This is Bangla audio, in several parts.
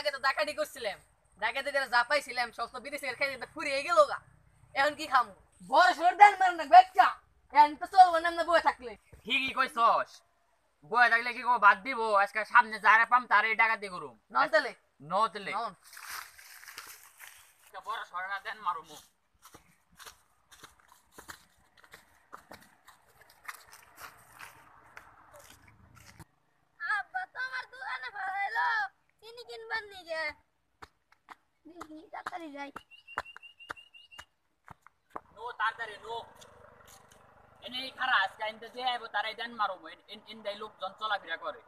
আগে তো ডাকাতি করছিলাম, ডাকাতি করে যা পাইছিলাম সব তো বিদেশে খেয়ে ফুরিয়ে গেল গা। এখন কি খামু? বড় সর দেন মার না বেচ্চা। এখন তো চলবো না বয়ে থাকলে। ঠিকই কইছস, বয়ে থাকলে কি কো বাদ দিব? আজকে সামনে যারা পাম তারে ডাকাতি করুম। নন তেলে নতলে নন বড় সরনা দেন মারুমু। আব্বা তো আমার দোকানে ফেলাইলো চিনি কিনবার নিগে দিদি তাড়াতাড়ি যাই নো তাড়াতাড়ি নো। এনে খারা আজকে ইনতে যে আইবো তারাই দেন মারুমু। ইন দাই লোকজন চলাফেরা করে।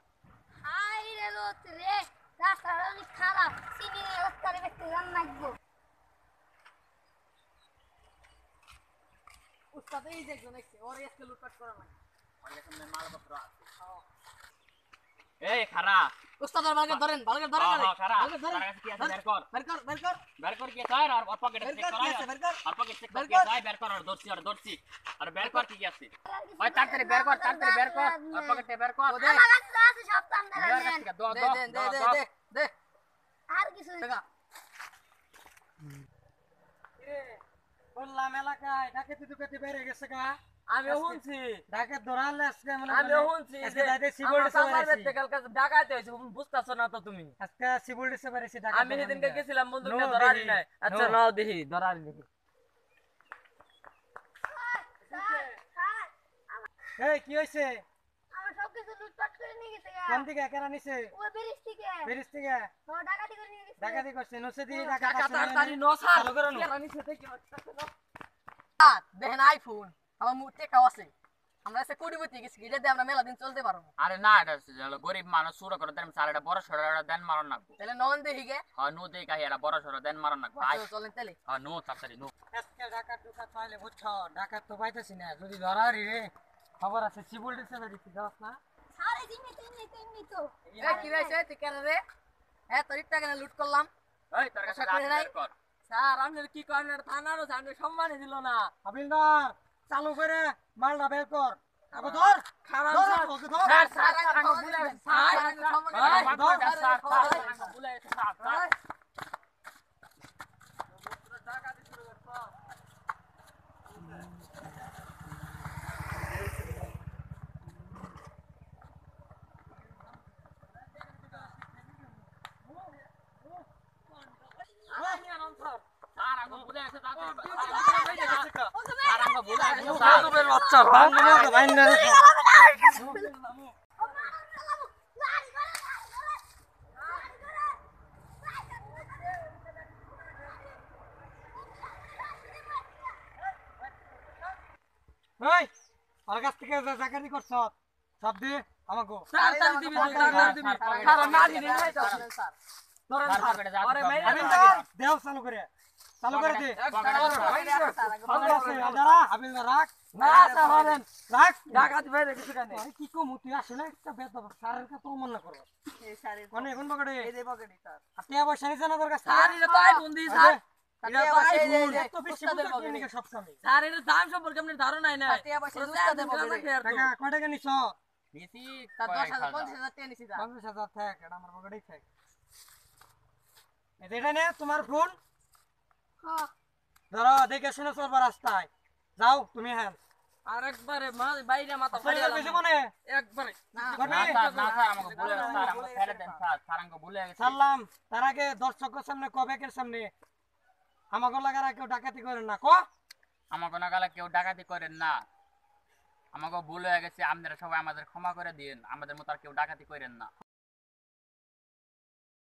হাই রে লোক রে রাস্তাটা অনেক খারাপ চিনি রাস্তায় দেখতে জান লাগবো উস্তাদ এই যে একজন এসে ওর আজকে লুটপাট করা নাই। অনেক সামনে মালপত্র আছে। এই খারা উস্তাদের বালকে ধরেন বালকে ধরেন হ্যাঁ খারা বালকে ধরেন। তার কাছে কি আছে বের কর। বের কর বের কর বের কর কি আছে আর পকেটে বের চেক কর করা কি আছে বের কর আর পকেটে চেক বের কর কি কর। আছে বের কর আর ধরছি আর বের কর কি আছে। ওই তাড়াতাড়ি বের কর আর পকেটে বের কর। ও দে আমার কাছে আছে সব তো আপনারা বের নেন কর দো দে দো দে দে দে দো দে দে আর কিছু টাকা বললাম এলাকায় ডাকাতি দুকাতি বেড়ে গেছে গা। আমি শুনছি ডাকাত ধরালে আজকে মনে আমি শুনছি আজকে যে দাইতে সিবল আমার দিছে সামার বেরেছি। বেতে কালকে ডাকাতে হইছে বুঝতাছ না তো তুমি। আজকে সিবল দিছে বেরেছি ডাকাত। আমি সেদিনকে গেছিলাম বন্ধুকে নো ধরারি দেখি, নাই। আচ্ছা নো। নাও দেখি ধরারি দেখি। এই কি হইছে? আমার সব কিছু লুটপাট করে নিয়ে গেছে গা কোন দিকে কেন নিছে? ও বেরিস থেকে বেরিস থেকে ও ডাকাতি করে নিয়ে গেছে ডাকাতি করছে নসে দিয়ে টাকা ডাকাত তাড়াতাড়ি নো স্যার চালু করো না। কেরানি সাথে কি হচ্ছে দেখেন আইফোন আমার মুখে খাও আছে। আমরা এসে কোটিপতি গেছি এটা দিয়ে আমরা মেলা দিন চলতে পারবো। আরে না এটা হলো গরিব মানুষ সুরা করে দেন সারা এটা বড় সরটা দেন মারন নাকবো। তাহলে নন দেখি গে হ্যাঁ নো দেই কাহি এটা বড় সর দেন মারন নাকবো। চলেন তাহলে হ্যাঁ নো তাড়াতাড়ি নো। আজকে ডাকাত দুকাত পাইলে বুঝছো ডাকাত তো পাইতাছি না যদি ধরারি রে খবর আছে সিবল দিছে বেরিছি দাস না। আরে জিমি তো এ কি হইছে তুই কেন রে এ তোর টাকা লুট করলাম। এই তোর কাছে আশা করি আছে নাই। বের কর। স্যার আপনার কি করেন থানারও সামনে সম্মানই দিল না। হাবিলদার চালু করে মালটা বের কর। আগে ধর খারাপ ধর, স্যার ওকে ধর। স্যার স্যার স্যার আঙ্গ বুলে স্যার, স্যার স্যার, সম্মান স্যার নাই। মাফ করে দেন, স্যার স্যার আঙ্গ বুলে স্যার স্যার। স্যার আঙ্গ বুলে আছে স্যার আঙ্গ বুলে আছে স্যার। বাচ্চা ভাঙ না ভাঙ না। এই আর কাছ থেকে যা চাকরি করছ সব দে আমাকে। স্যার তাড়াতাড়ি দিবি তাড়াতাড়ি দিবি খারাপ না দিবি নাই তো স্যার ধরেন স্যার স্যার পকেটে যা আরে মেরে হাবিলদার দেও চালু করে দে। খবর আছে দাঁড়া হাবিলদার রাখ না স্যার হলেন রাখ। ডাকাতি বাইরে কিছু কেন আরে কি কম তুই আসলে একটা বেদ স্যারের কাছে মন না করো এই স্যার মানে এখন পকেটে এই যে পকেটে স্যার হাতিয়া পয়সা নিছে না তোর কাছে? স্যার এটা তো আইফোন দি স্যার এটা তো আইফোন এত বেশি উস্তাদের বুঝতে পকেটে। কি সব কামে স্যার এর দাম সম্পর্কে আপনার ধারণাই নাই টিয়া পয়সা উস্তাদের পকেটে টাকা কয় টাকা নিছ? বেশি তার কয়েক 10,000 হাজার। 50,000 টাকা নিছি স্যার 50,000 থাক এটা আমার পকেটেই থাক। এটা নে তোমার ফোন হ্যাঁ ধরো দেখে শুনে চলবা রাস্তায় যাও তুমি হ্যাঁ আরেকবারে বাইরে মাথা চলে যাবে বেশি মনে একবারে না স্যার না স্যার আমাকে বুলে স্যার আমাকে ছেড়ে দেন স্যার স্যার আঙ্গ বুলে গেছে। সারলাম তার আগে দর্শকের সামনে কবেকের সামনে আমাকে লাগারা কেউ ডাকাতি করেন না ক আমাকে নাগালে কেউ ডাকাতি করেন না। আমাকে ভুল হয়ে গেছে, আপনারা সবাই আমাদের ক্ষমা করে দিন। আমাদের মতো আর কেউ ডাকাতি করেন না।